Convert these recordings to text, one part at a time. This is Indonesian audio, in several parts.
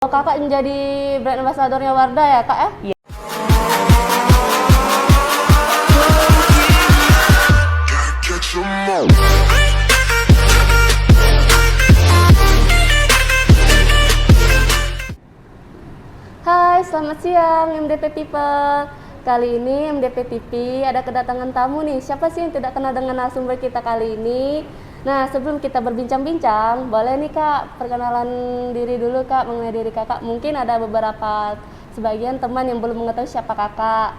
Kakak menjadi brand ambassador-nya Wardah ya kak ya? Iya. Hai, selamat siang MDP People. Kali ini MDP TV ada kedatangan tamu nih. Siapa sih yang tidak kenal dengan narasumber kita kali ini? Nah, sebelum kita berbincang-bincang, boleh nih kak perkenalan diri dulu kak, mengenai diri kakak. Mungkin ada beberapa sebagian teman yang belum mengetahui siapa kakak.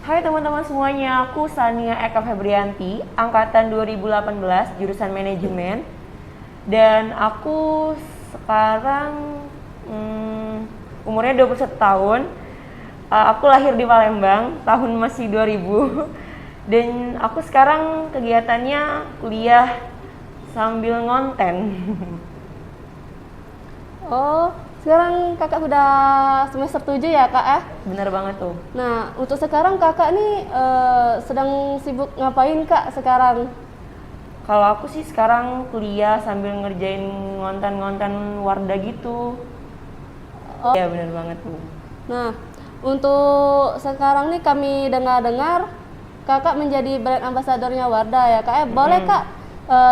Hai teman-teman semuanya, aku Sania Eka Febrianti, angkatan 2018, jurusan manajemen. Dan aku sekarang umurnya 21 tahun. Aku lahir di Palembang, tahun masih 2000. Dan aku sekarang kegiatannya kuliah sambil ngonten. Oh, sekarang kakak udah semester 7 ya kak ya? Bener banget tuh. Nah, untuk sekarang kakak nih sedang sibuk ngapain kak sekarang? Kalau aku sih sekarang kuliah sambil ngerjain ngonten-ngonten Wardah gitu. Oh. Ya bener banget tuh. Nah, untuk sekarang nih kami dengar-dengar kakak menjadi brand ambassador-nya Wardah ya kak. Boleh kak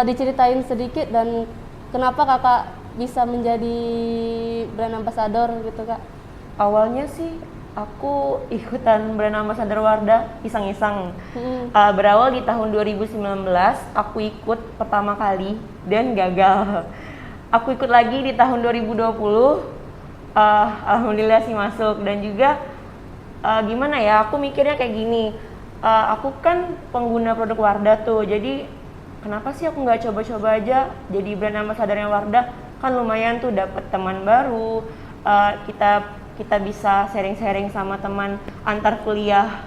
diceritain sedikit dan kenapa kakak bisa menjadi brand ambassador gitu kak? Awalnya sih aku ikutan brand ambassador Wardah iseng-iseng. Berawal di tahun 2019, aku ikut pertama kali dan gagal. Aku ikut lagi di tahun 2020. Alhamdulillah sih masuk. Dan juga gimana ya, aku mikirnya kayak gini, aku kan pengguna produk Wardah tuh, jadi kenapa sih aku nggak coba-coba aja jadi brand ambassadornya Wardah? Kan lumayan tuh dapat teman baru, kita bisa sharing-sharing sama teman antar kuliah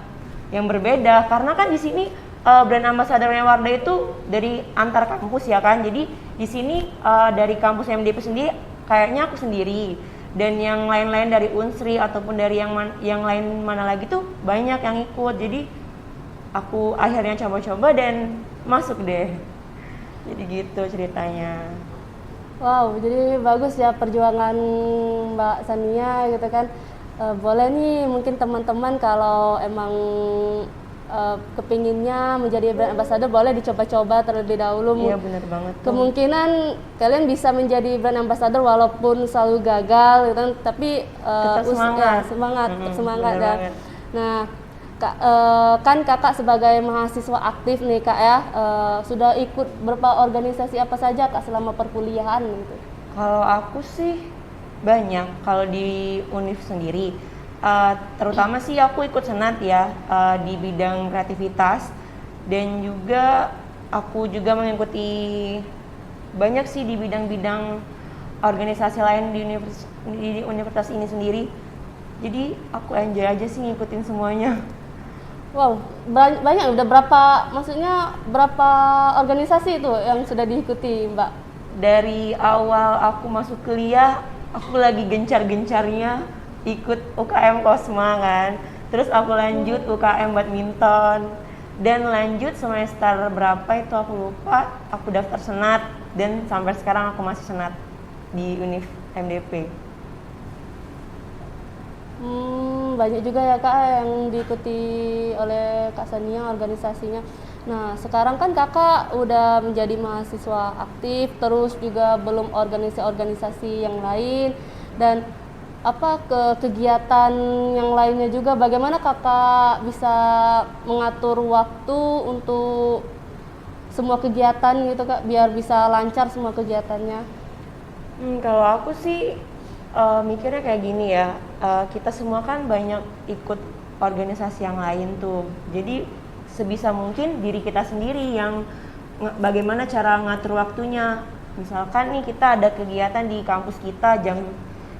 yang berbeda. Karena kan di sini brand ambassadornya Wardah itu dari antar kampus ya kan, jadi di sini dari kampus MDP sendiri kayaknya aku sendiri. Dan yang lain-lain dari Unsri ataupun dari yang lain mana lagi tuh banyak yang ikut. Jadi aku akhirnya coba-coba dan masuk deh. Jadi gitu ceritanya. Wow, jadi bagus ya perjuangan Mbak Sania gitu kan. Boleh nih mungkin teman-teman kalau emang kepinginnya menjadi brand ambassador, boleh dicoba-coba terlebih dahulu. Iya benar banget tuh. Kemungkinan kalian bisa menjadi brand ambassador walaupun selalu gagal gitu kan, tapi tetap semangat. tetap semangat ya. Banget. Nah, kan kakak sebagai mahasiswa aktif nih kak ya, sudah ikut berapa organisasi apa saja kak selama perkuliahan gitu? Kalau aku sih banyak. Kalau di Univ sendiri, terutama sih aku ikut senat ya, di bidang kreativitas. Dan juga aku juga mengikuti banyak sih di bidang-bidang organisasi lain di universitas ini sendiri. Jadi aku enjoy aja sih ngikutin semuanya. Wow, banyak. Udah berapa, maksudnya berapa organisasi itu yang sudah diikuti Mbak? Dari awal aku masuk kuliah, aku lagi gencar-gencarnya ikut UKM Kosma kan. Terus aku lanjut UKM badminton. Dan lanjut semester berapa itu aku lupa, aku daftar senat. Dan sampai sekarang aku masih senat di Univ MDP. Banyak juga ya kak yang diikuti oleh Kak Sania organisasinya. Nah sekarang kan kakak udah menjadi mahasiswa aktif, terus juga belum organisasi-organisasi yang lain dan kegiatan yang lainnya juga. Bagaimana kakak bisa mengatur waktu untuk semua kegiatan gitu kak, biar bisa lancar semua kegiatannya? Kalau aku sih mikirnya kayak gini ya, kita semua kan banyak ikut organisasi yang lain tuh. Jadi sebisa mungkin diri kita sendiri yang bagaimana cara ngatur waktunya. Misalkan nih kita ada kegiatan di kampus kita jam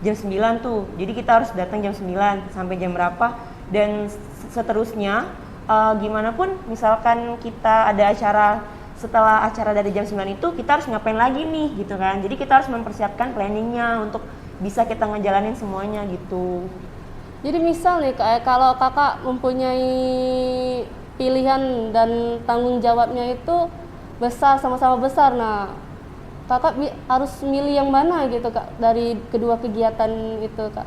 9 tuh. Jadi kita harus datang jam 9 sampai jam berapa dan seterusnya. Gimana pun misalkan kita ada acara, setelah acara dari jam 9 itu kita harus ngapain lagi nih gitu kan. Jadi kita harus mempersiapkan planningnya untuk bisa kita ngejalanin semuanya gitu. Jadi misal nih kalau kakak mempunyai pilihan dan tanggung jawabnya itu besar, sama-sama besar. Nah, kakak harus milih yang mana gitu kak dari kedua kegiatan itu kak?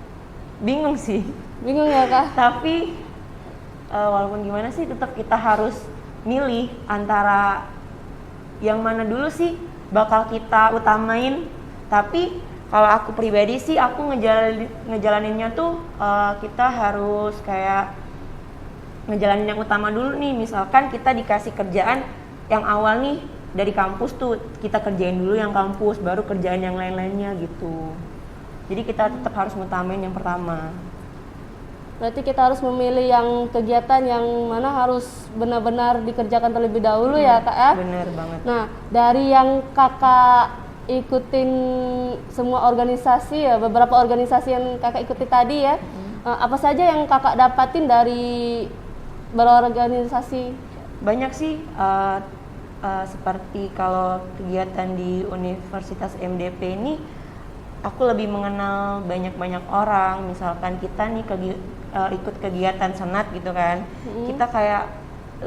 Bingung sih. Bingung ya kak? Tapi walaupun gimana sih tetap kita harus milih antara yang mana dulu sih bakal kita utamain. Tapi kalau aku pribadi sih aku ngejalaninnya tuh kita harus kayak ngejalanin yang utama dulu nih. Misalkan kita dikasih kerjaan yang awal nih dari kampus tuh kita kerjain dulu yang kampus, baru kerjaan yang lain-lainnya gitu. Jadi kita tetap harus ngutamain yang pertama. Berarti kita harus memilih yang kegiatan yang mana harus benar-benar dikerjakan terlebih dahulu ya kak ya? Bener banget. Nah dari yang kakak ikutin semua organisasi ya, beberapa organisasi yang kakak ikuti tadi ya, apa saja yang kakak dapatin dari berorganisasi? Banyak sih, seperti kalau kegiatan di Universitas MDP ini aku lebih mengenal banyak-banyak orang. Misalkan kita nih ikut kegiatan senat gitu kan, kita kayak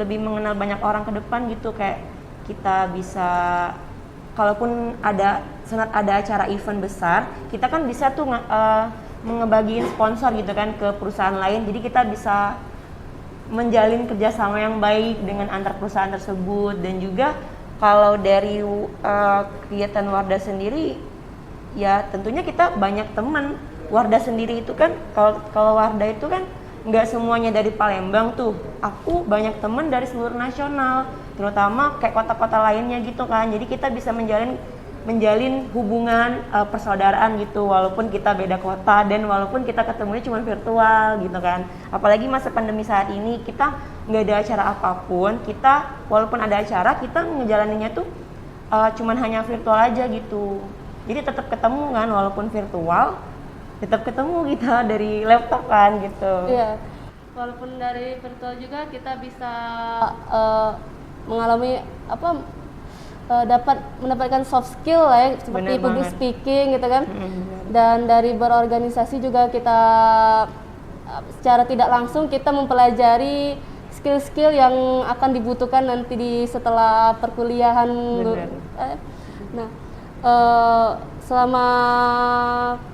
lebih mengenal banyak orang ke depan gitu. Kayak kita bisa, kalaupun senat ada acara event besar, kita kan bisa tuh ngebagiin sponsor gitu kan ke perusahaan lain. Jadi kita bisa menjalin kerjasama yang baik dengan antar perusahaan tersebut. Dan juga kalau dari kegiatan Wardah sendiri, ya tentunya kita banyak teman. Wardah sendiri itu kan, kalau Wardah itu kan nggak semuanya dari Palembang tuh. Aku banyak teman dari seluruh nasional, terutama kayak kota-kota lainnya gitu kan. Jadi kita bisa menjalin hubungan persaudaraan gitu, walaupun kita beda kota dan walaupun kita ketemunya cuma virtual gitu kan. Apalagi masa pandemi saat ini, kita nggak ada acara apapun, kita walaupun ada acara kita ngejalaninnya tuh cuman hanya virtual aja gitu. Jadi tetap ketemu kan, walaupun virtual tetap ketemu kita dari laptop kan gitu. Iya, walaupun dari virtual juga kita bisa mengalami dapat mendapatkan soft skill lah ya, seperti public speaking gitu kan. Dan dari berorganisasi juga kita secara tidak langsung kita mempelajari skill-skill yang akan dibutuhkan nanti setelah perkuliahan. Nah, selama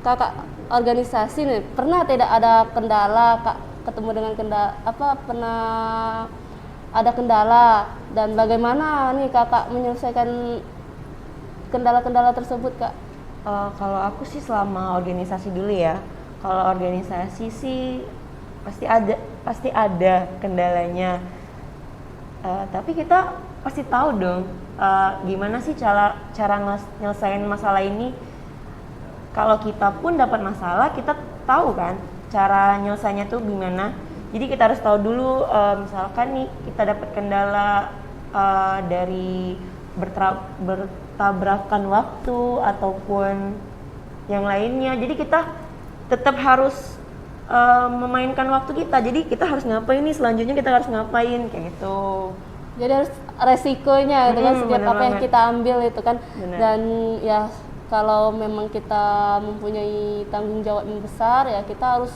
kakak organisasi nih, pernah tidak ada kendala kak, ketemu dengan pernah ada kendala, dan bagaimana nih kakak menyelesaikan kendala-kendala tersebut kak? Kalau aku sih selama organisasi dulu ya, kalau organisasi sih pasti ada kendalanya, tapi kita pasti tahu dong gimana sih cara nyelesain masalah ini. Kalau kita pun dapat masalah, kita tahu kan cara nyelesainnya tuh gimana. Jadi kita harus tahu dulu, misalkan nih kita dapat kendala dari bertabrakan waktu ataupun yang lainnya. Jadi kita tetap harus memainkan waktu kita. Jadi kita harus ngapain nih, selanjutnya kita harus ngapain kayak gitu. Jadi harus resikonya gitu kan, setiap apa yang kita ambil itu kan. Bener. Dan ya kalau memang kita mempunyai tanggung jawab yang besar, ya kita harus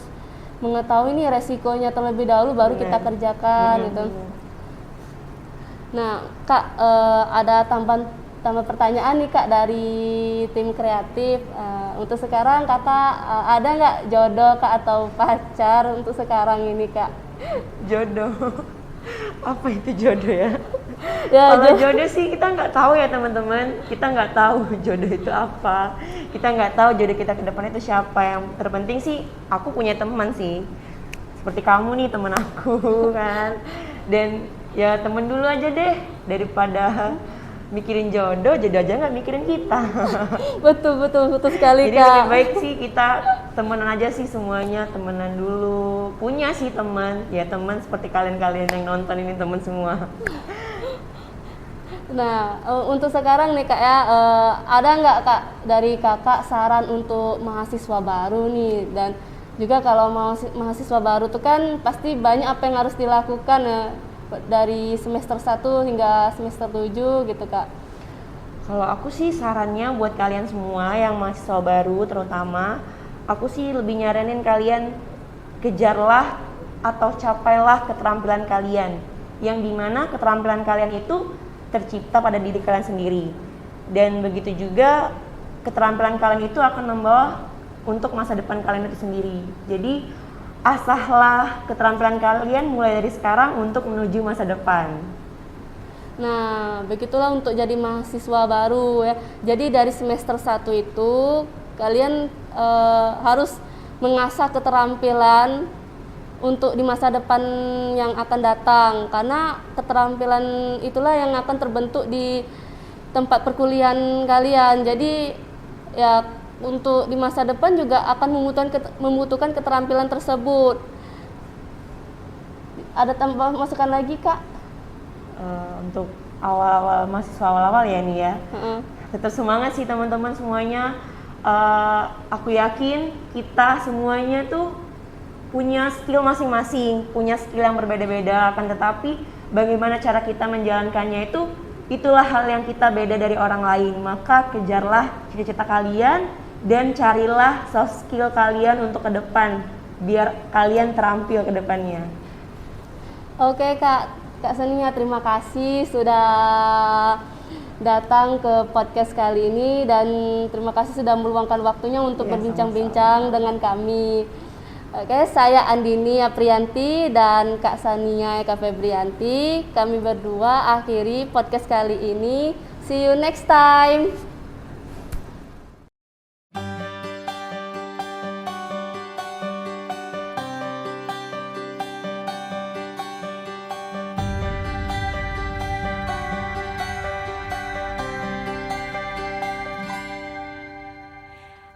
mengetahui nih resikonya terlebih dahulu, baru kita kerjakan gitu. Nah kak, ada tambah pertanyaan nih kak dari tim kreatif. Untuk sekarang kakak ada nggak jodoh kak atau pacar untuk sekarang ini kak? Jodoh? Apa itu jodoh ya? Kalau jodoh sih kita nggak tahu ya teman-teman. Kita nggak tahu jodoh itu apa. Kita nggak tahu jodoh kita ke depan itu siapa. Yang terpenting sih aku punya teman sih. Seperti kamu nih, teman aku kan. Dan ya temen dulu aja deh, daripada mikirin jodoh aja nggak mikirin kita. betul sekali. Jadi kak, lebih baik sih kita temenan aja sih, semuanya temenan dulu. Punya sih teman, ya teman seperti kalian yang nonton ini, teman semua. Nah untuk sekarang nih kak ya, ada nggak kak dari kakak saran untuk mahasiswa baru nih? Dan juga kalau mahasiswa baru tuh kan pasti banyak apa yang harus dilakukan ya, dari semester 1 hingga semester 7 gitu kak. Kalau aku sih sarannya buat kalian semua yang mahasiswa baru terutama, aku sih lebih nyaranin kalian kejarlah atau capailah keterampilan kalian, yang dimana keterampilan kalian itu tercipta pada diri kalian sendiri. Dan begitu juga keterampilan kalian itu akan membawa untuk masa depan kalian itu sendiri. Jadi asahlah keterampilan kalian mulai dari sekarang untuk menuju masa depan. Nah, begitulah untuk jadi mahasiswa baru ya. Jadi dari semester 1 itu kalian harus mengasah keterampilan untuk di masa depan yang akan datang, karena keterampilan itulah yang akan terbentuk di tempat perkuliahan kalian. Jadi ya untuk di masa depan juga akan membutuhkan keterampilan tersebut. Ada tambah masukan lagi, Kak? Untuk awal-awal mahasiswa awal-awal ya nih ya, tetap semangat sih teman-teman semuanya. Aku yakin kita semuanya tuh punya skill masing-masing, punya skill yang berbeda-beda, akan tetapi bagaimana cara kita menjalankannya itulah hal yang kita beda dari orang lain. Maka kejarlah cita-cita kalian dan carilah soft skill kalian untuk ke depan biar kalian terampil ke depannya. Oke Kak Sania, terima kasih sudah datang ke podcast kali ini dan terima kasih sudah meluangkan waktunya untuk berbincang-bincang dengan kami. Oke, saya Andini Aprianti dan Kak Sania Eka Febrianti. Kami berdua akhiri podcast kali ini. See you next time.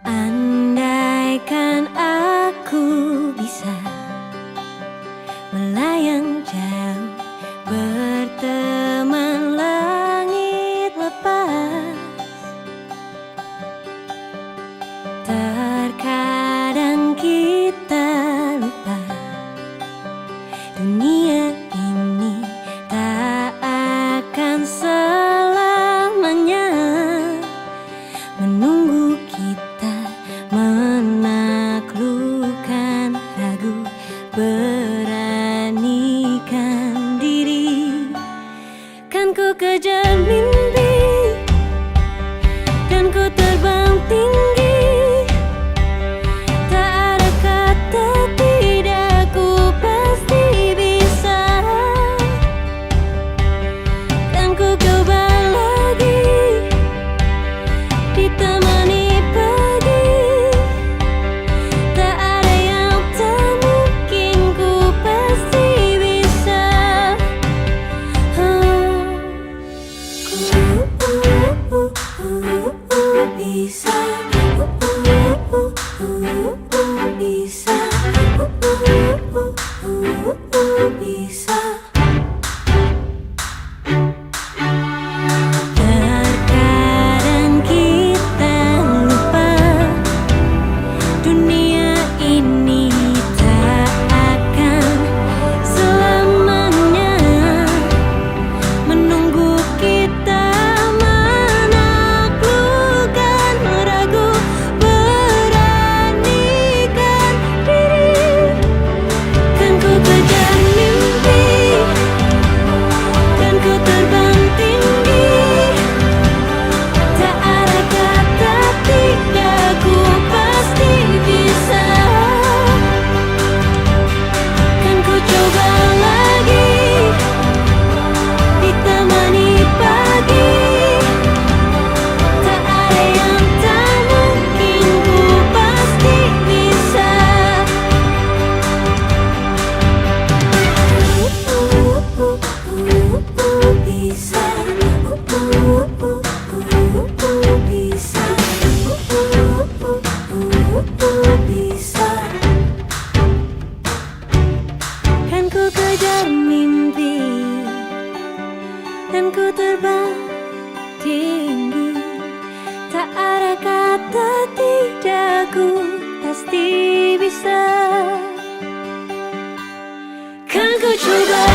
Andaikan aku bisa melayang jauh, berteman langit lepas. Terkadang kita lupa dunia ini tak akan selamanya menunggu kita menaklukkan ragu, beranikan diri. Kan ku kejar mimpi dan ku terbang tinggi, tak ada kata tidak, ku pasti bisa. Kan ku coba lagi, ditemani pagi, tak ada yang tak mungkin, ku pasti bisa. Bisa, bisa, bisa. Terkadang kita lupa dunia ini tak akan selamanya menunggu kita menaklukkan ragu, beranikan diri. Kan ku kejar mimpi dan ku terbang tinggi, tak ada kata tidak, ku pasti bisa. Kan ku coba lagi, ditemani pagi, tak ada yang tak mungkin, ku pasti bisa. Bisa, bisa. Kan ku kejar mimpi dan ku terbang tinggi, tak ada kata tidak, ku pasti bisa. Kan ku coba